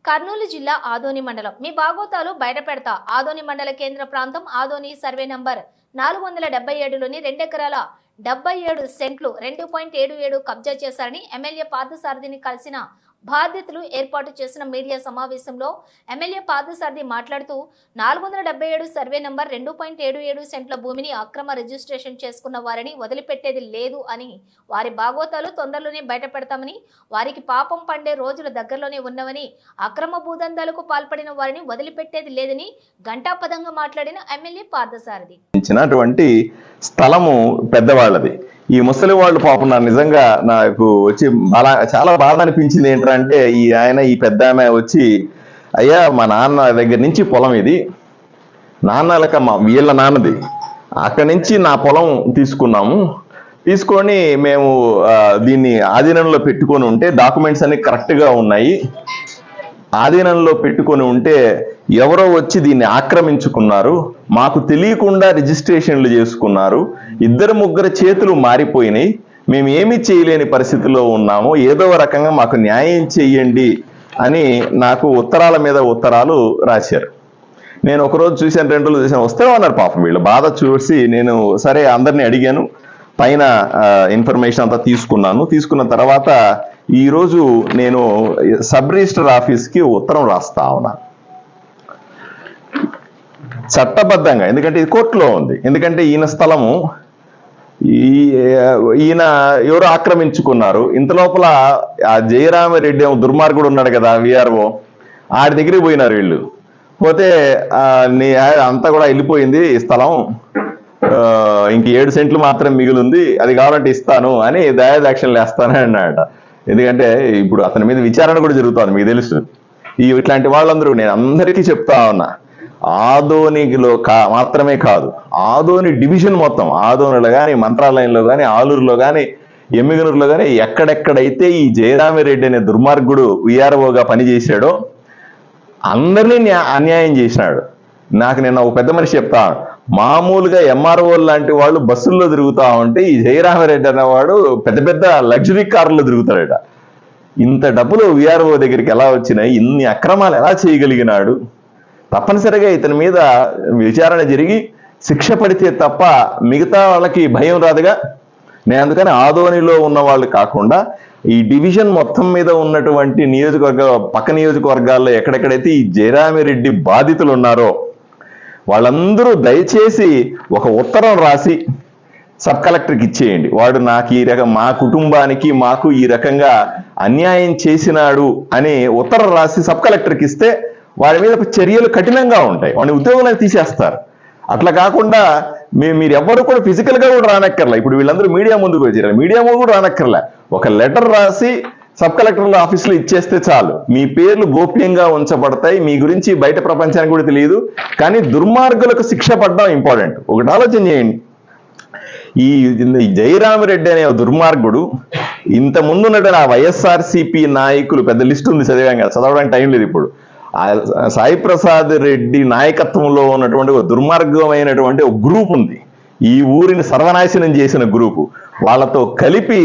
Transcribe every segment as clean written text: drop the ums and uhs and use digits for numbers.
కర్నూలు జిల్లా ఆదోని మండలం మీ బాగోతాలు బయట పెడతా. ఆదోని మండల కేంద్ర ప్రాంతం ఆదోని సర్వే నంబర్ 477లోని 2 ఎకరాల 77 సెంట్లు 2.77 కబ్జా చేశారని ఎమ్మెల్యే పార్థసారథిని కలిసిన బాధ్యతలు ఏర్పాటు చేసిన మీడియా సమావేశంలో ఎమ్మెల్యే పార్థసారథి మాట్లాడుతూ 477 సర్వే నంబర్ 2.77 సెంట్ల భూమిని అక్రమ రిజిస్ట్రేషన్ చేసుకున్న వారిని వదిలిపెట్టేది లేదు అని, వారి బాగోతాలు తొందరలోనే బయట పెడతామని, వారికి పాపం పండే రోజులు దగ్గరలోనే ఉన్నవని, అక్రమ భూదందాలకు పాల్పడిన వారిని వదిలిపెట్టేది లేదని ఘంటాపదంగా మాట్లాడిన ఎమ్మెల్యే పార్థసారథి. స్థలము పెద్దవాళ్ళది. ఈ ముసలి వాళ్ళు పాపం నిజంగా నాకు వచ్చి చాలా బాధ అనిపించింది. ఏంటంటే ఈ పెద్ద ఆమె వచ్చి, అయ్యా మా నాన్న దగ్గర నుంచి పొలం ఇది, నాన్నలక వీళ్ళ నాన్నది, అక్కడి నుంచి నా పొలం తీసుకొని మేము దీన్ని ఆధీనంలో పెట్టుకొని ఉంటే డాక్యుమెంట్స్ అన్ని కరెక్ట్గా ఉన్నాయి, ఆధీనంలో పెట్టుకొని ఉంటే ఎవరో వచ్చి దీన్ని ఆక్రమించుకున్నారు, మాకు తెలియకుండా రిజిస్ట్రేషన్లు చేసుకున్నారు, 2-3 చేతులు మారిపోయినాయి, మేము ఏమీ చేయలేని పరిస్థితిలో ఉన్నాము, ఏదో రకంగా మాకు న్యాయం చెయ్యండి అని నాకు ఉత్తరాల మీద ఉత్తరాలు రాశారు. నేను ఒకరోజు చూశాను, 2 రోజులు చూశాను, వస్తే ఉన్నారు పాపం. వీళ్ళు బాధ చూసి నేను సరే అందరినీ అడిగాను, పైన ఇన్ఫర్మేషన్ అంతా తీసుకున్న తర్వాత ఈరోజు నేను సబ్ రిజిస్టర్ ఆఫీస్కి ఉత్తరం రాస్తా ఉన్నా చట్టబద్ధంగా. ఎందుకంటే ఇది కోర్టులో ఉంది. ఎందుకంటే ఈయన స్థలము ఈయన ఎవరు ఆక్రమించుకున్నారు. ఇంత లోపల ఆ జయరామిరెడ్డి దుర్మార్గుడు ఉన్నాడు కదా, విఆర్ఓ, ఆడి దగ్గరికి పోయినారు వీళ్ళు. పోతే అంతా కూడా వెళ్ళిపోయింది ఈ స్థలం, ఇంక 7 సెంట్లు మాత్రం మిగిలింది, అది కావాలంటే ఇస్తాను అని దయాదాక్షిణ్యాలు వేస్తానని అన్నాడట. ఎందుకంటే ఇప్పుడు అతని మీద విచారణ కూడా జరుగుతుంది, మీకు తెలుసు. ఇట్లాంటి వాళ్ళందరూ నేను అందరికీ చెప్తా ఉన్నా, ఆదోనిలో మాత్రమే కాదు, ఆదోని డివిజన్ మొత్తం, ఆదోనిలో కానీ, మంత్రాలయంలో కానీ, ఆలూరులో కానీ, ఎమ్మిగనూరులో కానీ, ఎక్కడెక్కడైతే ఈ జయరామిరెడ్డి అనే దుర్మార్గుడు విఆర్ఓగా పనిచేశాడో అందరినీ అన్యాయం చేసినాడు. నాకు నిన్న ఒక పెద్ద మనిషి చెప్తా, మామూలుగా ఎంఆర్ఓ లాంటి వాళ్ళు బస్సుల్లో తిరుగుతా ఉంటే ఈ జయరామిరెడ్డి అనేవాడు పెద్ద లగ్జరీ కార్లో తిరుగుతాడట. ఇంత డబ్బులు విఆర్ఓ దగ్గరికి ఎలా వచ్చినాయి, ఇన్ని అక్రమాలు ఎలా చేయగలిగినాడు? తప్పనిసరిగా ఇతని మీద విచారణ జరిగి శిక్ష పడితే తప్ప మిగతా వాళ్ళకి భయం రాదుగా. నేను అందుకని ఆదోనిలో ఉన్న వాళ్ళు కాకుండా ఈ డివిజన్ మొత్తం మీద ఉన్నటువంటి పక్క నియోజకవర్గాల్లో ఎక్కడెక్కడైతే ఈ జయరామిరెడ్డి బాధితులు ఉన్నారో వాళ్ళందరూ దయచేసి ఒక ఉత్తరం రాసి సబ్ కలెక్టర్కి ఇచ్చేయండి. వాడు నాకు మా కుటుంబానికి మాకు ఈ రకంగా అన్యాయం చేసినాడు అని ఉత్తరం రాసి సబ్ కలెక్టర్కి ఇస్తే వారి మీద చర్యలు కఠినంగా ఉంటాయి, వాడిని ఉద్యోగాలకు తీసేస్తారు. అట్లా కాకుండా మీరు ఎవరు కూడా ఫిజికల్గా కూడా రానక్కర్లే. ఇప్పుడు వీళ్ళందరూ మీడియా ముందుకు వచ్చారు, మీడియా ముందు కూడా రానక్కర్లే, ఒక లెటర్ రాసి సబ్ కలెక్టర్ల ఆఫీసులో ఇచ్చేస్తే చాలు, మీ పేర్లు గోప్యంగా ఉంచబడతాయి, మీ గురించి బయట ప్రపంచానికి కూడా తెలియదు. కానీ దుర్మార్గులకు శిక్ష పడడం ఇంపార్టెంట్. ఒకటి ఆలోచన చేయండి, ఈ జయరామిరెడ్డి అనే దుర్మార్గుడు ఇంత ముందు ఉన్నట్టు ఆ వైఎస్ఆర్సీపీ నాయకులు పెద్ద లిస్ట్ ఉంది, చదవడానికి టైం లేదు ఇప్పుడు. సాయి ప్రసాద్ రెడ్డి నాయకత్వంలో ఉన్నటువంటి ఒక దుర్మార్గమైనటువంటి ఒక గ్రూప్ ఉంది, ఈ ఊరిని సర్వనాశనం చేసిన గ్రూపు. వాళ్ళతో కలిపి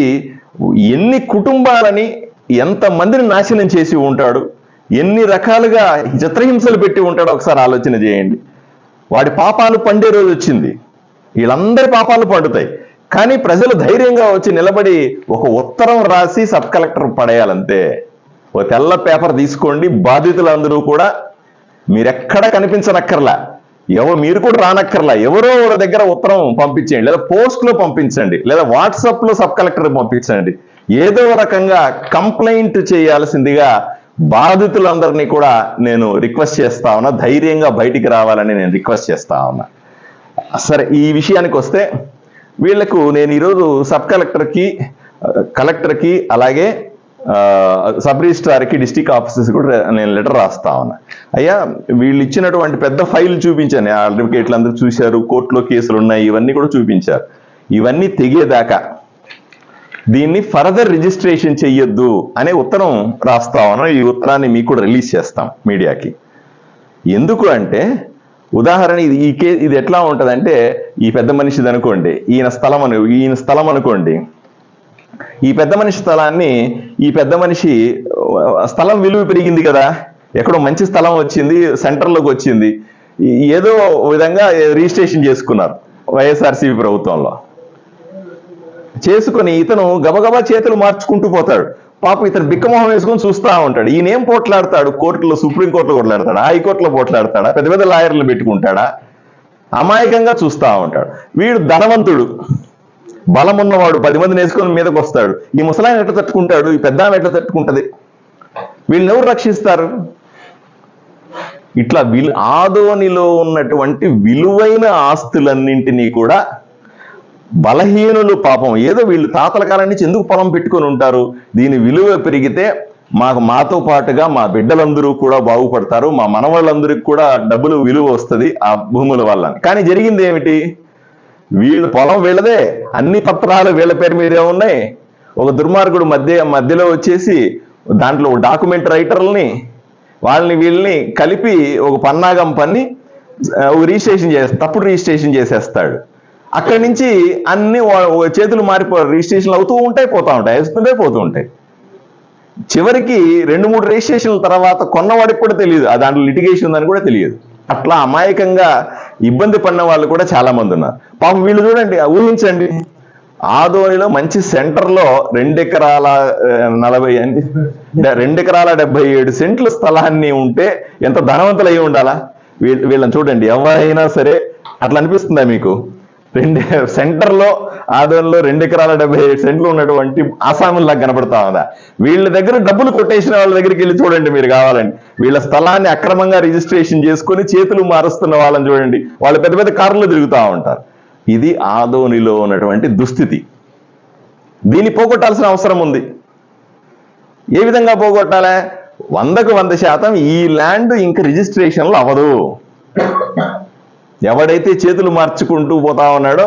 ఎన్ని కుటుంబాలని ఎంతమందిని నాశనం చేసి ఉంటాడు, ఎన్ని రకాలుగా చిత్రహింసలు పెట్టి ఉంటాడో ఒకసారి ఆలోచన చేయండి. వాడి పాపాలు పండే రోజు వచ్చింది, వీళ్ళందరి పాపాలు పండుతాయి. కానీ ప్రజలు ధైర్యంగా వచ్చి నిలబడి ఒక ఉత్తరం రాసి సబ్ కలెక్టర్ పడేయాలంతే. ఒక తెల్ల పేపర్ తీసుకోండి, బాధితులందరూ కూడా మీరెక్కడ కనిపించనక్కర్లా, మీరు కూడా రానక్కర్లా, ఎవరో ఒక దగ్గర ఉత్తరం పంపించండి, లేదా పోస్ట్లో పంపించండి, లేదా వాట్సాప్లో సబ్ కలెక్టర్ పంపించండి. ఏదో రకంగా కంప్లైంట్ చేయాల్సిందిగా బాధితులందరినీ కూడా నేను రిక్వెస్ట్ చేస్తా ఉన్నా, ధైర్యంగా బయటికి రావాలని నేను రిక్వెస్ట్ చేస్తా ఉన్నా. సరే, ఈ విషయానికి వస్తే వీళ్లకు నేను ఈరోజు సబ్ కలెక్టర్కి అలాగే సబ్ రిజిస్ట్రార్కి, డిస్ట్రిక్ట్ ఆఫీసర్స్ కూడా నేను లెటర్ రాస్తా ఉన్నా. అయ్యా, వీళ్ళు ఇచ్చినటువంటి పెద్ద ఫైల్ చూపించాను, అడ్వకేట్లు అందరూ చూశారు, కోర్టులో కేసులు ఉన్నాయి, ఇవన్నీ కూడా చూపించారు. ఇవన్నీ తెగేదాకా దీన్ని ఫర్దర్ రిజిస్ట్రేషన్ చెయ్యొద్దు అనే ఉత్తరం రాస్తా ఉన్నా. ఈ ఉత్తరాన్ని మీకు కూడా రిలీజ్ చేస్తాం మీడియాకి. ఎందుకు అంటే, ఉదాహరణ ఇది ఎట్లా ఉంటుందంటే, ఈ పెద్ద మనిషిది అనుకోండి, ఈయన స్థలం అనుకోండి, ఈ పెద్ద మనిషి స్థలం విలువ పెరిగింది కదా, ఎక్కడో మంచి స్థలం వచ్చింది, సెంటర్లోకి వచ్చింది, ఏదో విధంగా రిజిస్ట్రేషన్ చేసుకున్నారు వైఎస్ఆర్సీపీ ప్రభుత్వంలో. చేసుకుని ఇతను గబగబా చేతులు మార్చుకుంటూ పోతాడు. పాపం ఇతను బిక్కమొహం వేసుకొని చూస్తూ ఉంటాడు. ఈయనేం పోట్లాడతాడు? కోర్టులో, సుప్రీంకోర్టులో పోట్లాడతాడా, హైకోర్టులో పోట్లాడతాడా, పెద్ద పెద్ద లాయర్లు పెట్టుకుంటాడా? అమాయకంగా చూస్తూ ఉంటాడు. వీడు ధనవంతుడు, బలం ఉన్నవాడు, 10 మందిని వేసుకొని మీదకి వస్తాడు. ఈ ముసలాయన ఎట్లా తట్టుకుంటాడు? ఈ పెద్ద ఆమె ఎట్లా తట్టుకుంటది? వీళ్ళని ఎవరు రక్షిస్తారు? ఇట్లా ఆదోనిలో ఉన్నటువంటి విలువైన ఆస్తులన్నింటినీ కూడా బలహీనులు, పాపం ఏదో వీళ్ళు తాతల కాలం నుంచి ఎందుకు పొలం పెట్టుకొని ఉంటారు, దీని విలువ పెరిగితే మాతో పాటుగా మా బిడ్డలందరూ కూడా బాగుపడతారు, మా మనవాళ్ళందరికీ కూడా డబ్బులు విలువ వస్తుంది ఆ భూముల వల్ల. కానీ జరిగింది ఏమిటి? వీళ్ళు పొలం వీళ్ళదే, అన్ని పత్రాలు వీళ్ళ పేరు మీదే ఉన్నాయి. ఒక దుర్మార్గుడు మధ్యలో వచ్చేసి దాంట్లో డాక్యుమెంట్ రైటర్లని వీళ్ళని కలిపి ఒక పన్నాగం పన్ని రిజిస్ట్రేషన్ తప్పుడు రిజిస్ట్రేషన్ చేసేస్తాడు. అక్కడి నుంచి అన్ని చేతులు రిజిస్ట్రేషన్లు అవుతూ ఉంటాయి, పోతూ ఉంటాయి, వేస్తుంటే పోతూ ఉంటాయి. చివరికి 2-3 రిజిస్ట్రేషన్ల తర్వాత కొన్నవాడికి కూడా తెలియదు దాంట్లో లిటిగేషన్ ఉందని కూడా తెలియదు. అట్లా అమాయకంగా ఇబ్బంది పడిన వాళ్ళు కూడా చాలా మంది ఉన్నారు. పాపం వీళ్ళు చూడండి, ఊహించండి, ఆదోనిలో మంచి సెంటర్లో 2 ఎకరాల 77 సెంట్ల స్థలాన్ని ఉంటే ఎంత ధనవంతులు అయి ఉండాలా? వీళ్ళని చూడండి, ఎవరైనా సరే అట్లా అనిపిస్తుందా మీకు? సెంటర్లో ఆదోనిలో 2 ఎకరాల 77 సెంట్లు ఉన్నటువంటి ఆసాముల్లాగా కనపడతా ఉందా? వీళ్ళ దగ్గర డబ్బులు కొట్టేసిన వాళ్ళ దగ్గరికి వెళ్ళి చూడండి మీరు కావాలండి. వీళ్ళ స్థలాన్ని అక్రమంగా రిజిస్ట్రేషన్ చేసుకొని చేతులు మారుస్తున్న వాళ్ళని చూడండి, వాళ్ళు పెద్ద పెద్ద కార్లు తిరుగుతూ ఉంటారు. ఇది ఆదోనిలో ఉన్నటువంటి దుస్థితి. దీన్ని పోగొట్టాల్సిన అవసరం ఉంది. ఏ విధంగా పోగొట్టాలి? 100కు 100% ఈ ల్యాండ్ ఇంక రిజిస్ట్రేషన్లు అవ్వదు. ఎవడైతే చేతులు మార్చుకుంటూ పోతా ఉన్నాడో